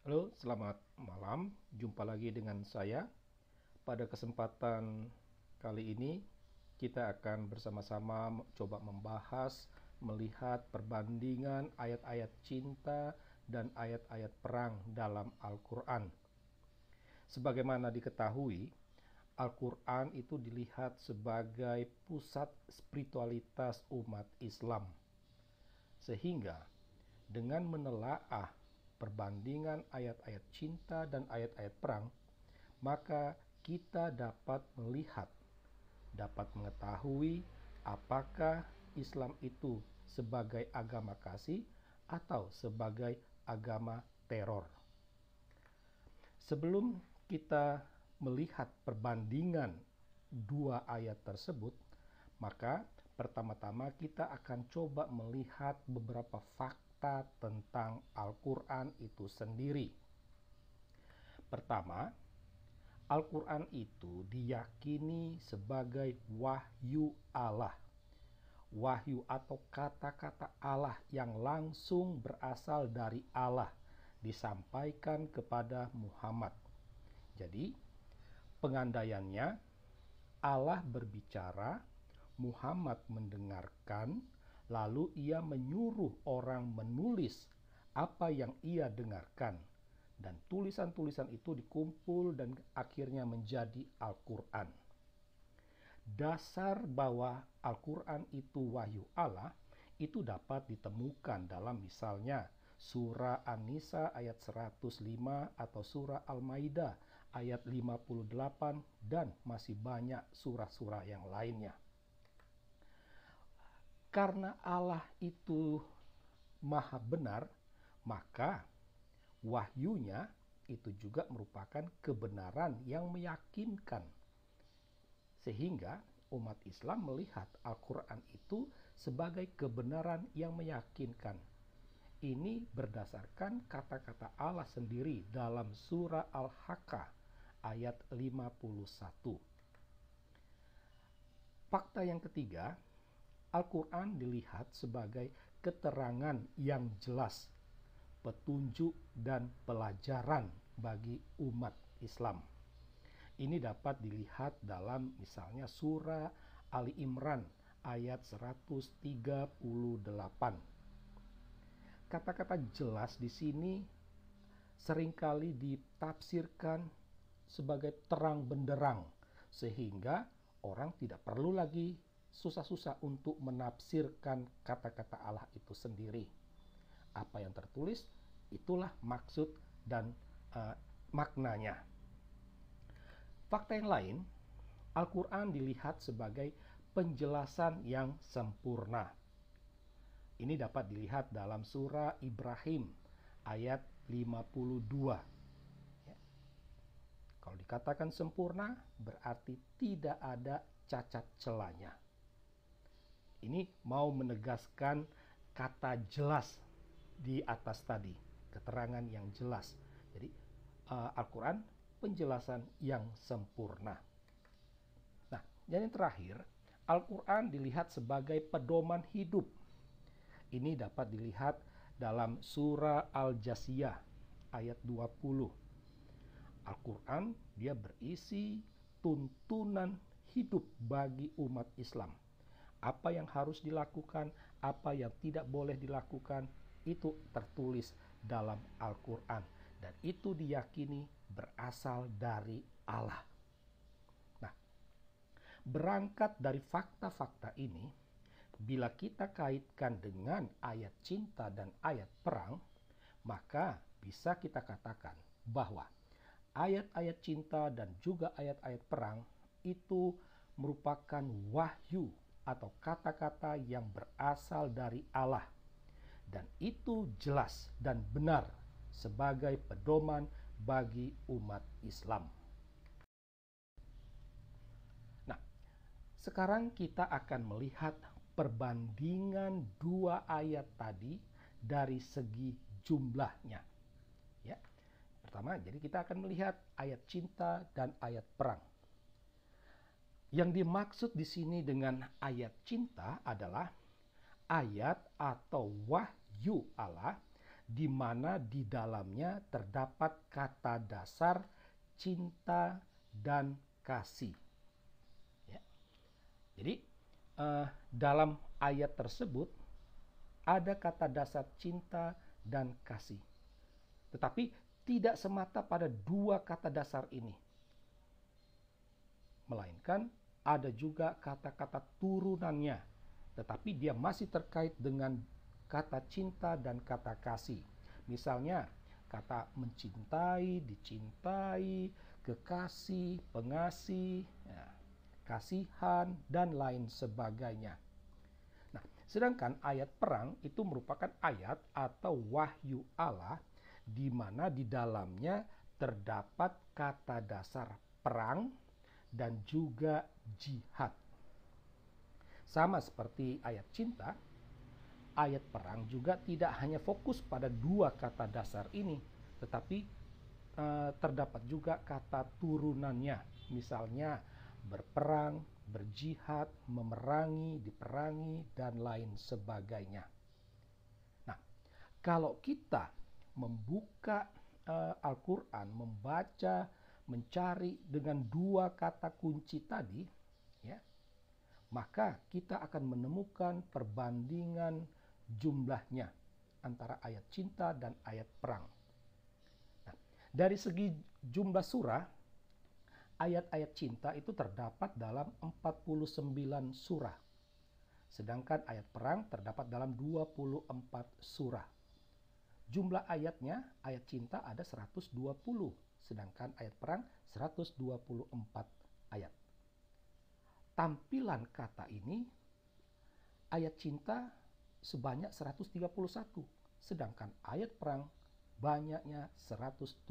Halo, selamat malam. Jumpa lagi dengan saya. Pada kesempatan kali ini, kita akan bersama-sama coba membahas, melihat perbandingan ayat-ayat cinta dan ayat-ayat perang dalam Al-Quran. Sebagaimana diketahui, Al-Quran itu dilihat sebagai pusat spiritualitas umat Islam. Sehingga dengan menelaah perbandingan ayat-ayat cinta dan ayat-ayat perang, maka kita dapat melihat, dapat mengetahui apakah Islam itu sebagai agama kasih atau sebagai agama teror. Sebelum kita melihat perbandingan dua ayat tersebut, maka pertama-tama kita akan coba melihat beberapa fakta tentang Al-Quran itu sendiri. Pertama, Al-Quran itu diyakini sebagai wahyu Allah. Wahyu atau kata-kata Allah yang langsung berasal dari Allah disampaikan kepada Muhammad. Jadi, pengandaiannya, Allah berbicara, Muhammad mendengarkan, lalu ia menyuruh orang menulis apa yang ia dengarkan. Dan tulisan-tulisan itu dikumpul dan akhirnya menjadi Al-Quran. Dasar bahwa Al-Quran itu wahyu Allah itu dapat ditemukan dalam misalnya surah An-Nisa ayat 105 atau surah Al-Maidah ayat 58 dan masih banyak surah-surah yang lainnya. Karena Allah itu maha benar, maka wahyunya itu juga merupakan kebenaran yang meyakinkan. Sehingga umat Islam melihat Al-Quran itu sebagai kebenaran yang meyakinkan. Ini berdasarkan kata-kata Allah sendiri dalam surah Al-Haqqah ayat 51. Fakta yang ketiga, Al-Quran dilihat sebagai keterangan yang jelas, petunjuk dan pelajaran bagi umat Islam. Ini dapat dilihat dalam misalnya surah Ali Imran ayat 138. Kata-kata jelas di sini seringkali ditafsirkan sebagai terang benderang, sehingga orang tidak perlu lagi susah-susah untuk menafsirkan kata-kata Allah itu sendiri. Apa yang tertulis, itulah maksud dan maknanya. Fakta yang lain, Al-Quran dilihat sebagai penjelasan yang sempurna. Ini dapat dilihat dalam surah Ibrahim ayat 52. Ya. Kalau dikatakan sempurna, berarti tidak ada cacat celanya. Ini mau menegaskan kata jelas di atas tadi, keterangan yang jelas. Jadi Al-Quran penjelasan yang sempurna. Nah, yang terakhir, Al-Quran dilihat sebagai pedoman hidup. Ini dapat dilihat dalam surah Al-Jasiyah ayat 20. Al-Quran dia berisi tuntunan hidup bagi umat Islam. Apa yang harus dilakukan, apa yang tidak boleh dilakukan, itu tertulis dalam Al-Quran. Dan itu diyakini berasal dari Allah. Nah, berangkat dari fakta-fakta ini, bila kita kaitkan dengan ayat cinta dan ayat perang, maka bisa kita katakan bahwa ayat-ayat cinta dan juga ayat-ayat perang itu merupakan wahyu atau kata-kata yang berasal dari Allah. Dan itu jelas dan benar sebagai pedoman bagi umat Islam. Nah, sekarang kita akan melihat perbandingan dua ayat tadi dari segi jumlahnya. Ya. Pertama, jadi kita akan melihat ayat cinta dan ayat perang. Yang dimaksud di sini dengan ayat cinta adalah ayat atau wahyu Allah di mana di dalamnya terdapat kata dasar cinta dan kasih. Ya. Jadi dalam ayat tersebut ada kata dasar cinta dan kasih. Tetapi tidak semata pada dua kata dasar ini, melainkan ada juga kata-kata turunannya, tetapi dia masih terkait dengan kata cinta dan kata kasih. Misalnya kata mencintai, dicintai, kekasih, pengasih, ya, kasihan, dan lain sebagainya. Nah, sedangkan ayat perang itu merupakan ayat atau wahyu Allah di mana di dalamnya terdapat kata dasar perang dan juga jihad. Sama seperti ayat cinta, ayat perang juga tidak hanya fokus pada dua kata dasar ini, tetapi terdapat juga kata turunannya. Misalnya berperang, berjihad, memerangi, diperangi, dan lain sebagainya. Nah, kalau kita membuka Al-Quran, membaca, mencari dengan dua kata kunci tadi, ya, maka kita akan menemukan perbandingan jumlahnya antara ayat cinta dan ayat perang. Nah, dari segi jumlah surah, ayat-ayat cinta itu terdapat dalam 49 surah. Sedangkan ayat perang terdapat dalam 24 surah. Jumlah ayatnya, ayat cinta ada 120, sedangkan ayat perang 124 ayat. Tampilan kata ini, ayat cinta sebanyak 131, sedangkan ayat perang banyaknya 174.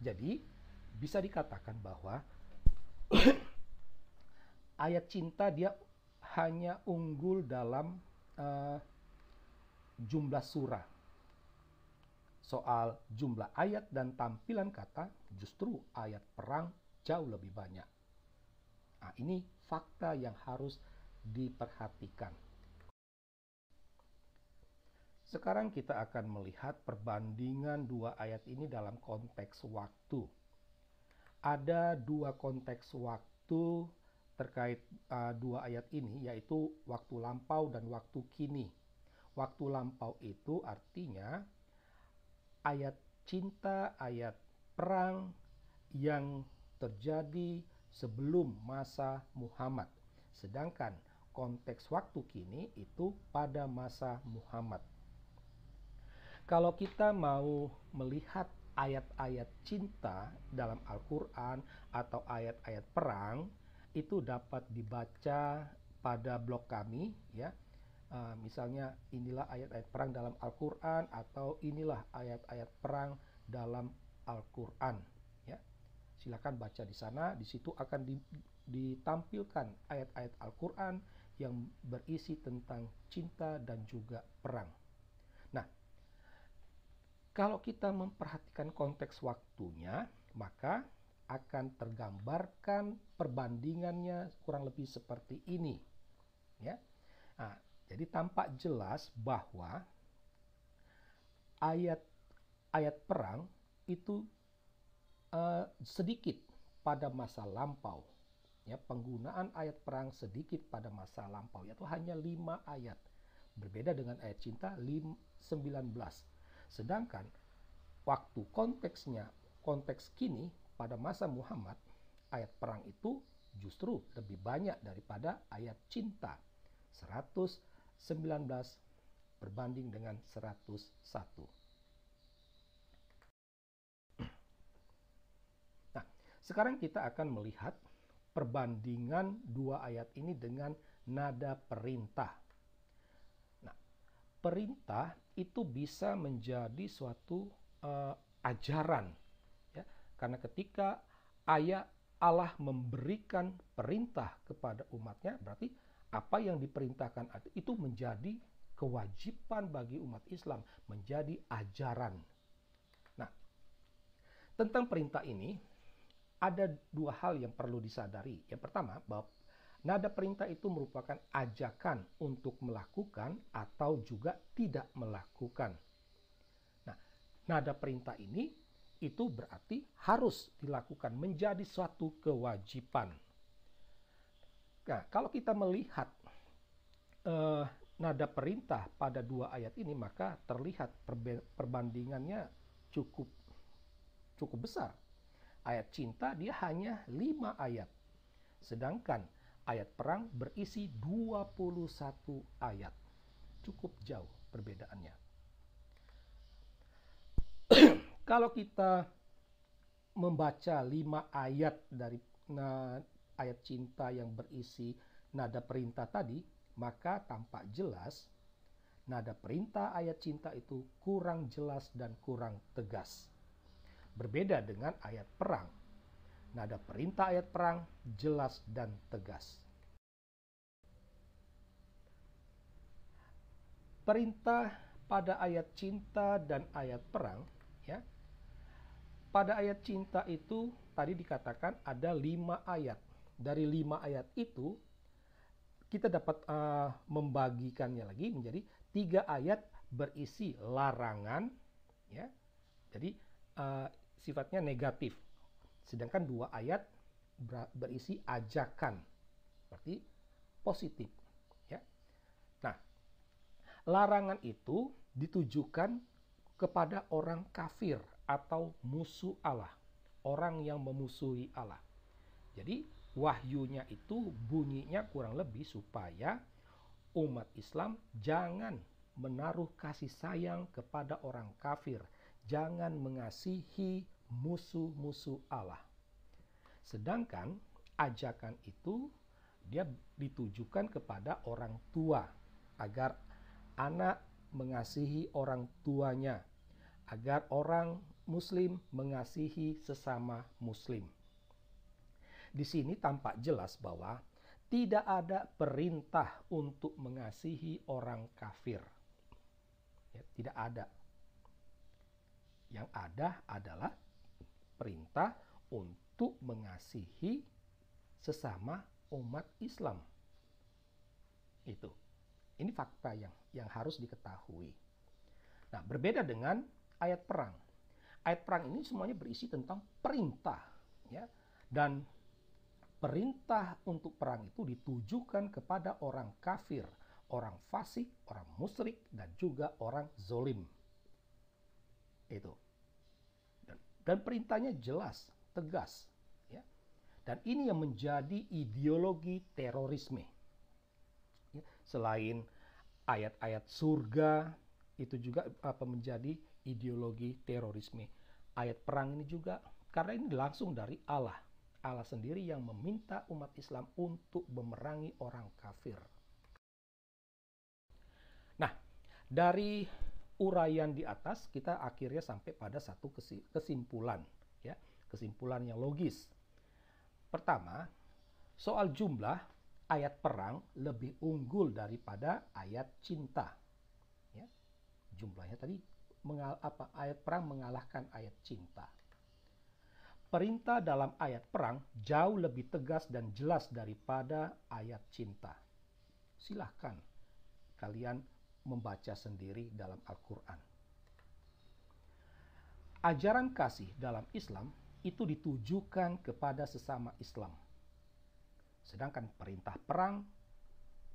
Jadi, bisa dikatakan bahwa ayat cinta dia hanya unggul dalam jumlah surah. Soal jumlah ayat dan tampilan kata, justru ayat perang jauh lebih banyak. Nah, ini fakta yang harus diperhatikan. Sekarang kita akan melihat perbandingan dua ayat ini dalam konteks waktu. Ada dua konteks waktu terkait dua ayat ini, yaitu waktu lampau dan waktu kini. Waktu lampau itu artinya ayat cinta, ayat perang yang terjadi sebelum masa Muhammad. Sedangkan konteks waktu kini itu pada masa Muhammad. Kalau kita mau melihat ayat-ayat cinta dalam Al-Quran atau ayat-ayat perang, itu dapat dibaca pada blog kami, ya. Misalnya inilah ayat-ayat perang dalam Al-Quran atau inilah ayat-ayat perang dalam Al-Quran, ya. Silakan baca di sana. Di situ akan ditampilkan ayat-ayat Al-Quran yang berisi tentang cinta dan juga perang. Nah, kalau kita memperhatikan konteks waktunya, maka akan tergambarkan perbandingannya kurang lebih seperti ini, ya. Nah, jadi tampak jelas bahwa ayat perang itu sedikit pada masa lampau, ya. Penggunaan ayat perang sedikit pada masa lampau, yaitu hanya 5 ayat, berbeda dengan ayat cinta 19. Sedangkan waktu konteksnya, konteks kini pada masa Muhammad, ayat perang itu justru lebih banyak daripada ayat cinta, 119 berbanding dengan 101. Sekarang kita akan melihat perbandingan dua ayat ini dengan nada perintah. Nah, perintah itu bisa menjadi suatu ajaran, ya, karena ketika Allah memberikan perintah kepada umatnya, berarti apa yang diperintahkan itu menjadi kewajiban bagi umat Islam, menjadi ajaran. Nah, tentang perintah ini ada dua hal yang perlu disadari. Yang pertama, bahwa Nada perintah itu merupakan ajakan untuk melakukan atau juga tidak melakukan. Nah, nada perintah ini itu berarti harus dilakukan, menjadi suatu kewajiban. Nah, kalau kita melihat nada perintah pada dua ayat ini, maka terlihat perbandingannya cukup besar. Ayat cinta dia hanya 5 ayat, sedangkan ayat perang berisi 21 ayat. Cukup jauh perbedaannya. Kalau kita membaca 5 ayat dari ayat cinta yang berisi nada perintah tadi, maka tampak jelas nada perintah ayat cinta itu kurang jelas dan kurang tegas. Berbeda dengan ayat perang. Nada perintah ayat perang jelas dan tegas. Perintah pada ayat cinta dan ayat perang, ya. Pada ayat cinta itu tadi dikatakan ada 5 ayat. Dari 5 ayat itu kita dapat membagikannya lagi menjadi 3 ayat berisi larangan, ya. Jadi sifatnya negatif. Sedangkan 2 ayat berisi ajakan, berarti positif, ya. Nah, larangan itu ditujukan kepada orang kafir atau musuh Allah, orang yang memusuhi Allah. Jadi wahyunya itu bunyinya kurang lebih supaya umat Islam jangan menaruh kasih sayang kepada orang kafir, jangan mengasihi musuh-musuh Allah. Sedangkan ajakan itu dia ditujukan kepada orang tua, agar anak mengasihi orang tuanya, agar orang Muslim mengasihi sesama Muslim. Di sini tampak jelas bahwa tidak ada perintah untuk mengasihi orang kafir. Ya, tidak ada. Yang ada adalah perintah untuk mengasihi sesama umat Islam. Itu. Ini fakta yang harus diketahui. Nah, berbeda dengan ayat perang. Ayat perang ini semuanya berisi tentang perintah, ya. Dan perintah untuk perang itu ditujukan kepada orang kafir, orang fasik, orang musyrik, dan juga orang zolim. Itu. Dan perintahnya jelas, tegas, ya. Dan ini yang menjadi ideologi terorisme. Ya, selain ayat-ayat surga, itu juga menjadi ideologi terorisme. Ayat perang ini juga karena ini langsung dari Allah. Allah sendiri yang meminta umat Islam untuk memerangi orang kafir. Nah, dari uraian di atas kita akhirnya sampai pada satu kesimpulan, ya, kesimpulan yang logis. Pertama, soal jumlah, ayat perang lebih unggul daripada ayat cinta. Ya, jumlahnya tadi ayat perang mengalahkan ayat cinta. Perintah dalam ayat perang jauh lebih tegas dan jelas daripada ayat cinta. Silahkan kalian membaca sendiri dalam Al-Quran. Ajaran kasih dalam Islam itu ditujukan kepada sesama Islam. Sedangkan perintah perang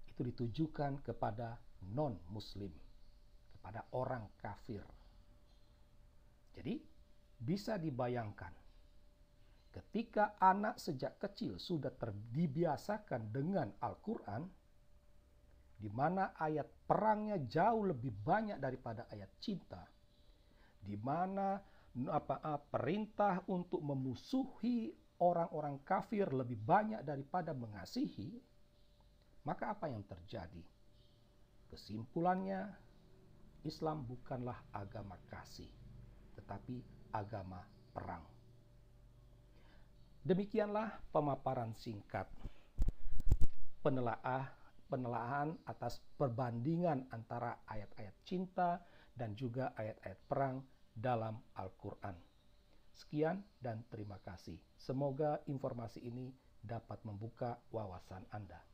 itu ditujukan kepada non-Muslim, kepada orang kafir. Jadi bisa dibayangkan ketika anak sejak kecil sudah terbiasakan dengan Al-Quran, di mana ayat perangnya jauh lebih banyak daripada ayat cinta, di mana perintah untuk memusuhi orang-orang kafir lebih banyak daripada mengasihi, maka apa yang terjadi? Kesimpulannya, Islam bukanlah agama kasih, tetapi agama perang. Demikianlah pemaparan singkat penelaahan atas perbandingan antara ayat-ayat cinta dan juga ayat-ayat perang dalam Al-Quran. Sekian dan terima kasih. Semoga informasi ini dapat membuka wawasan Anda.